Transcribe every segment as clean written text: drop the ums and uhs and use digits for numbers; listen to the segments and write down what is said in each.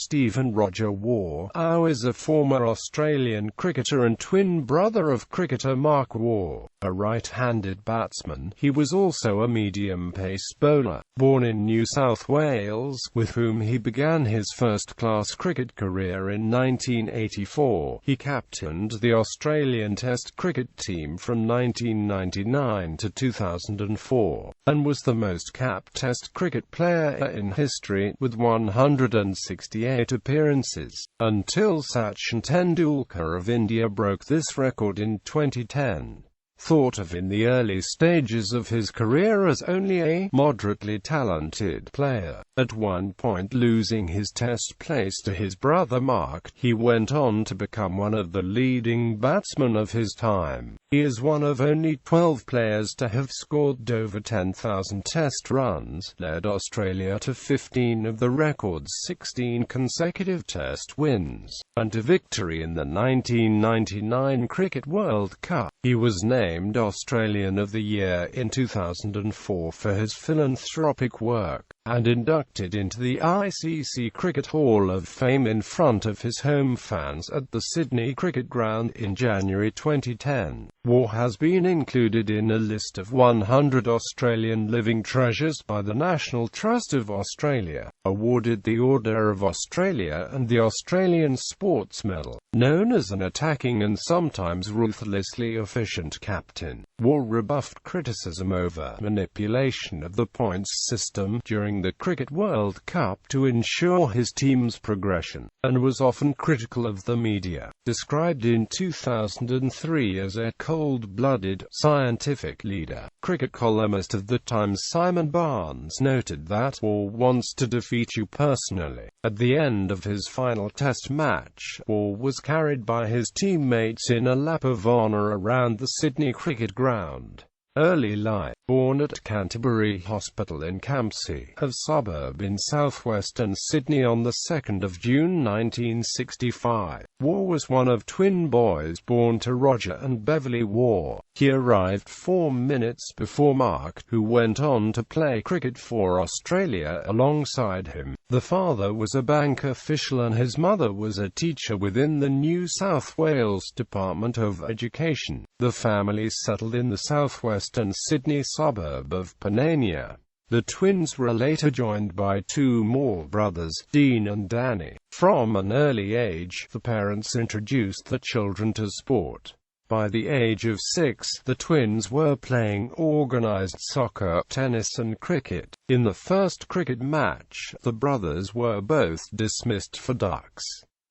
Steve and Rodger Waugh.A is a former Australian cricketer and twin brother of cricketer Mark Waugh, a right-handed batsman. He was also a medium-pace bowler. Born in New South Wales, with whom he began his first-class cricket career in 1984, he captained the Australian Test cricket team from 1999 to 2004, and was the most-capped Test cricket player in history, with 168 appearances, until Sachin Tendulkar of India broke this record in 2010. Thought of in the early stages of his career as only a moderately talented player, at one point losing his Test place to his brother Mark, he went on to become one of the leading batsmen of his time. He is one of only 12 players to have scored over 10,000 Test runs, led Australia to 15 of the record's 16 consecutive Test wins, and a victory in the 1999 Cricket World Cup. He was named Australian of the Year in 2004 for his philanthropic work, and inducted into the ICC Cricket Hall of Fame in front of his home fans at the Sydney Cricket Ground in January 2010. Waugh has been included in a list of 100 Australian living treasures by the National Trust of Australia, awarded the Order of Australia and the Australian Sports Medal. Known as an attacking and sometimes ruthlessly efficient captain, Waugh rebuffed criticism over manipulation of the points system during the Cricket World Cup to ensure his team's progression, and was often critical of the media. Described in 2003 as a cold-blooded, scientific leader, cricket columnist of The Times Simon Barnes noted that Waugh wants to defeat you personally. At the end of his final Test match, Waugh was carried by his teammates in a lap of honour around the Sydney Cricket Ground. Early life. Born at Canterbury Hospital in Campsie, a suburb in southwestern Sydney on the 2nd of June 1965, Waugh was one of twin boys born to Rodger and Beverly Waugh. He arrived 4 minutes before Mark, who went on to play cricket for Australia alongside him. The father was a bank official and his mother was a teacher within the New South Wales Department of Education. The family settled in the southwestern Sydney suburb of Panania. The twins were later joined by 2 more brothers, Dean and Danny. From an early age, the parents introduced the children to sport. By the age of 6, the twins were playing organised soccer, tennis and cricket. In the first cricket match, the brothers were both dismissed for ducks.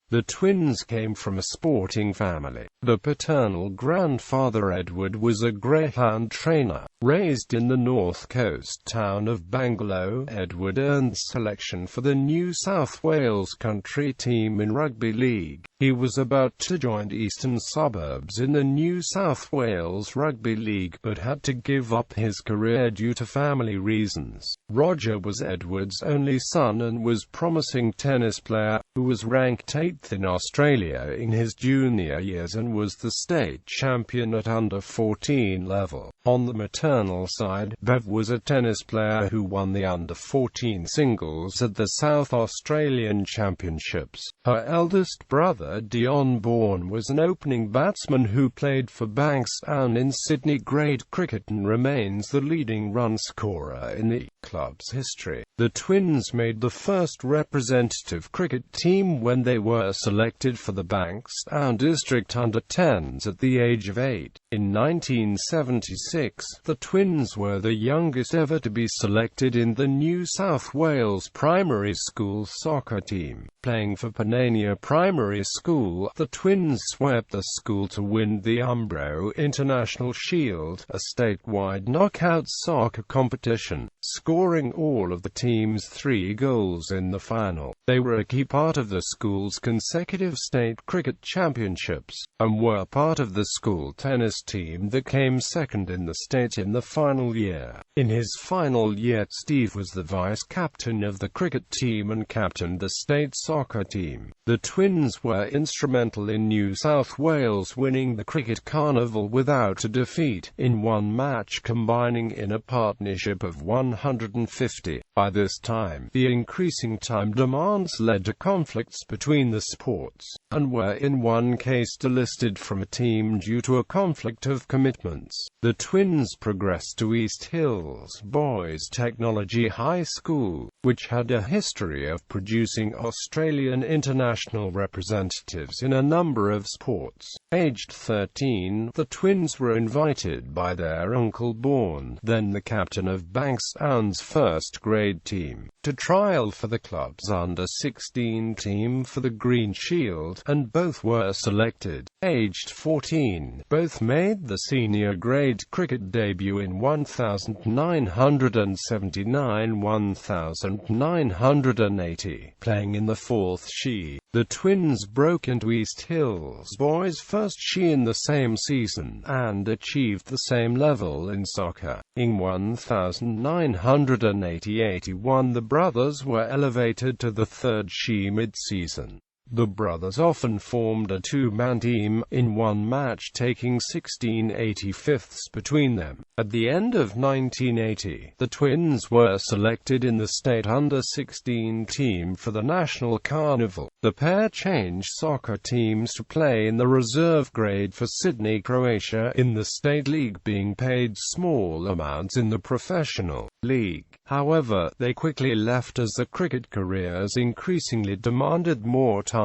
The twins came from a sporting family. The paternal grandfather Edward was a greyhound trainer. Raised in the North Coast town of Bangalore, Edward earned selection for the New South Wales country team in rugby league. He was about to join Eastern Suburbs in the New South Wales Rugby League, but had to give up his career due to family reasons. Rodger was Edward's only son and was a promising tennis player, who was ranked 8th in Australia in his junior years and was the state champion at under-14 level. On the maternal side, Bev was a tennis player who won the under-14 singles at the South Australian Championships. Her eldest brother, Born, was an opening batsman who played for Bankstown in Sydney grade cricket and remains the leading run scorer in the club's history. The twins made the first representative cricket team when they were selected for the Bankstown District Under-10s at the age of 8. In 1976, the twins were the youngest ever to be selected in the New South Wales primary school soccer team. Playing for Panania Primary School, the twins swept the school to win the Umbro International Shield, a statewide knockout soccer competition, scoring all of the team's 3 goals in the final. They were a key part of the school's consecutive state cricket championships, and were part of the school tennis team that came second in the state in the final year. In his final year, Steve was the vice-captain of the cricket team and captained the state soccer team. The twins were instrumental in New South Wales winning the Cricket Carnival without a defeat, in one match combining in a partnership of 100 150. By this time, the increasing time demands led to conflicts between the sports, and were in one case delisted from a team due to a conflict of commitments. The twins progressed to East Hills Boys Technology High School, which had a history of producing Australian international representatives in a number of sports. Aged 13, the twins were invited by their uncle Born, then the captain of Bankstown's first-grade team, to trial for the club's under-16 team for the Green Shield, and both were selected. Aged 14, both made the senior grade cricket debut in 1979-1980, playing in the fourth She. The twins broke into East Hills Boys' first She in the same season, and achieved the same level in soccer. In 1980-81 the brothers were elevated to the third She mid-season. The brothers often formed a two-man team, in one match taking 16 85ths between them. At the end of 1980, the twins were selected in the state under-16 team for the National Carnival. The pair changed soccer teams to play in the reserve grade for Sydney, Croatia, in the state league, being paid small amounts in the professional league. However, they quickly left as their cricket careers increasingly demanded more time.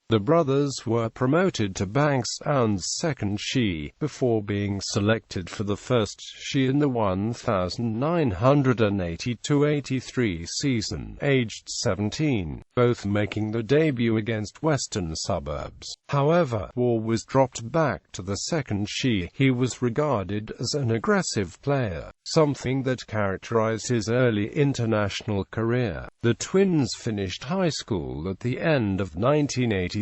The brothers were promoted to Bankstown's second She, before being selected for the first She in the 1982-83 season, aged 17, both making the debut against Western Suburbs. However, Waugh was dropped back to the second She. He was regarded as an aggressive player, something that characterized his early international career. The twins finished high school at the end of 1983.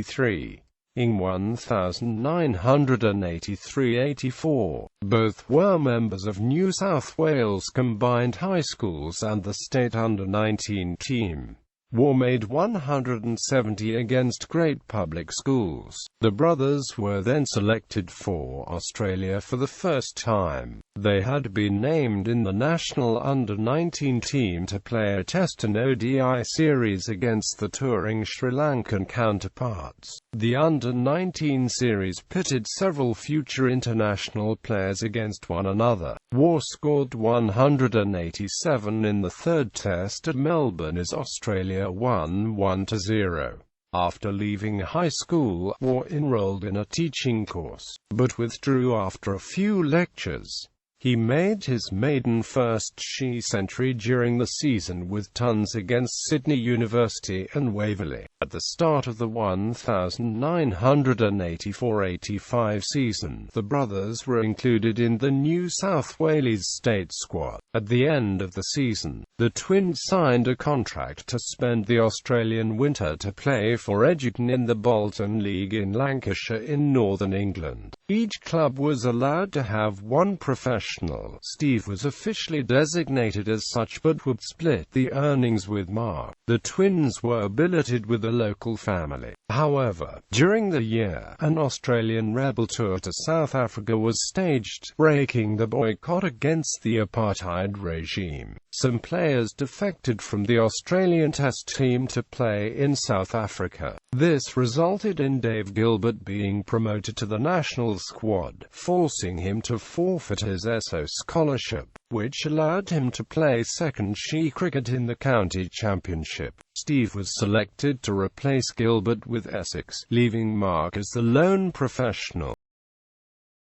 In 1983-84, both were members of New South Wales Combined High Schools and the state under-19 team. Waugh made 170 against Great Public Schools. The brothers were then selected for Australia for the first time. They had been named in the national under-19 team to play a Test and ODI series against the touring Sri Lankan counterparts. The under-19 series pitted several future international players against one another. Waugh scored 187 in the third Test at Melbourne as Australia won 1-0. After leaving high school, Waugh enrolled in a teaching course, but withdrew after a few lectures. He made his maiden first She century during the season with tons against Sydney University and Waverley. At the start of the 1984-85 season, the brothers were included in the New South Wales state squad. At the end of the season, the twins signed a contract to spend the Australian winter to play for Egerton in the Bolton League in Lancashire in northern England. Each club was allowed to have one professional. Steve was officially designated as such but would split the earnings with Mark. The twins were billeted with a local family. However, during the year, an Australian rebel tour to South Africa was staged, breaking the boycott against the apartheid regime. Some players defected from the Australian Test team to play in South Africa. This resulted in Dave Gilbert being promoted to the national squad, forcing him to forfeit his SO scholarship, which allowed him to play second She cricket in the county championship. Steve was selected to replace Gilbert with Essex, leaving Mark as the lone professional.